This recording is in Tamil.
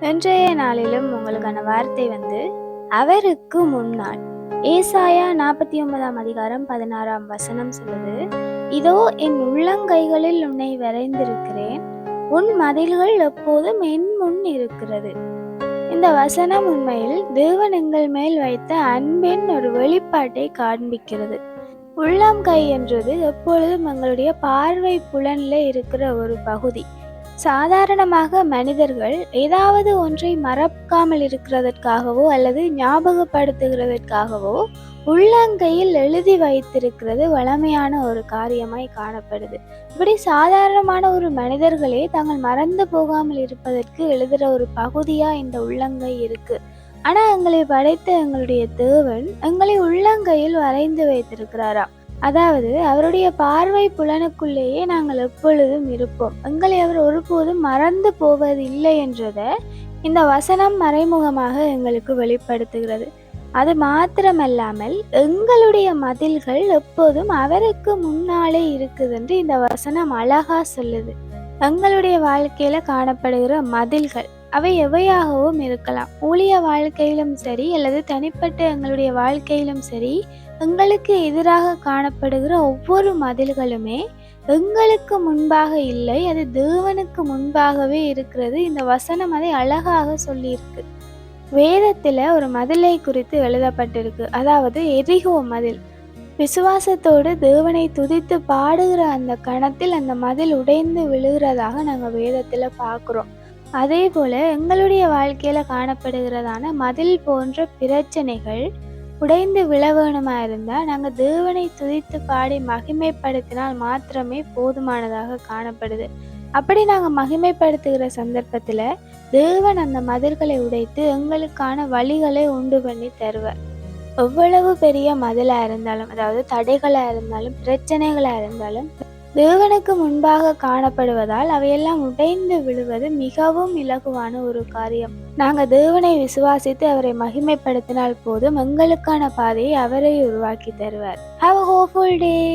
இன்றைய நாளிலும் உங்களுக்கான வார்த்தை அவருக்கு முன்னால். ஏசாயா 49ஆம் அதிகாரம் 16ஆம் வசனம் சொல்லுது, இதோ என் உள்ளங்கைகளில் உன்னை வரைந்திருக்கிறேன், உன் மதில்கள் எப்போதும் என் முன் இருக்கிறது. இந்த வசனம் உண்மையில் தேவன் எங்கள் மேல் வைத்த அன்பின் ஒரு வெளிப்பாட்டை காண்பிக்கிறது. உள்ளங்கை என்றது எப்பொழுதும் எங்களுடைய பார்வை புலன்ல இருக்கிற ஒரு பகுதி. சாதாரணமாக மனிதர்கள் ஏதாவது ஒன்றை மறக்காமல் இருக்கிறதற்காகவோ அல்லது ஞாபகப்படுத்துகிறதற்காகவோ உள்ளங்கையில் எழுதி வைத்திருக்கிறது வழமையான ஒரு காரியமாய் காணப்படுது. இப்படி சாதாரணமான ஒரு மனிதர்களே தாங்கள் மறந்து போகாமல் இருப்பதற்கு எழுதுகிற ஒரு பகுதியா இந்த உள்ளங்கை இருக்கு. ஆனா எங்களை படைத்த எங்களுடைய தேவன் எங்களை உள்ளங்கையில் வரைந்து வைத்திருக்கிறாராம். அதாவது அவருடைய பார்வை புலனுக்குள்ளேயே நாங்கள் எப்பொழுதும் இருப்போம். எங்களை அவர் ஒருபோதும் மறந்து போவதில்லை என்றதை இந்த வசனம் மறைமுகமாக எங்களுக்கு வெளிப்படுத்துகிறது. அது மாத்திரமல்லாமல் எங்களுடைய மதில்கள் எப்போதும் அவருக்கு முன்னாலே இருக்குது என்று இந்த வசனம் அழகா சொல்லுது. எங்களுடைய வாழ்க்கையில காணப்படுகிற மதில்கள் அவை எவையாகவும் இருக்கலாம். ஊழிய வாழ்க்கையிலும் சரி அல்லது தனிப்பட்ட எங்களுடைய வாழ்க்கையிலும் சரி, எங்களுக்கு எதிராக காணப்படுகிற ஒவ்வொரு மதில்களுமே எங்களுக்கு முன்பாக இல்லை, அது தேவனுக்கு முன்பாகவே இருக்கிறது. இந்த வசனம் அதை அழகாக சொல்லியிருக்கு. வேதத்துல ஒரு மதிலை குறித்து எழுதப்பட்டிருக்கு, அதாவது எரிகோ மதில். விசுவாசத்தோடு தேவனை துதித்து பாடுகிற அந்த கணத்தில் அந்த மதில் உடைந்து விழுகிறதாக நாங்கள் வேதத்துல பார்க்குறோம். அதே போல எங்களுடைய வாழ்க்கையில காணப்படுகிறதான மதில் போன்ற பிரச்சனைகள் உடைந்து விழ வேணுமா இருந்தா நாங்க தேவனை துதித்து பாடி மகிமைப்படுத்தினால் மாத்திரமே போதுமானதாக காணப்படுது. அப்படி நாங்க மகிமைப்படுத்துகிற சந்தர்ப்பத்துல தேவன் அந்த மதில்களை உடைத்து எங்களுக்கான வழிகளை உண்டு பண்ணி தருவார். எவ்வளவு பெரிய மதிலா இருந்தாலும், அதாவது தடைகளா இருந்தாலும், பிரச்சனைகளா இருந்தாலும், தேவனுக்கு முன்பாக காணப்படுவதால் அவையெல்லாம் உடைந்து விழுவது மிகவும் இலகுவான ஒரு காரியம். நாங்கள் தேவனை விசுவாசித்து அவரை மகிமைப்படுத்தினால் போதும், எங்களுக்கான பாதையை அவரை உருவாக்கி தருவார். Have a hopeful day.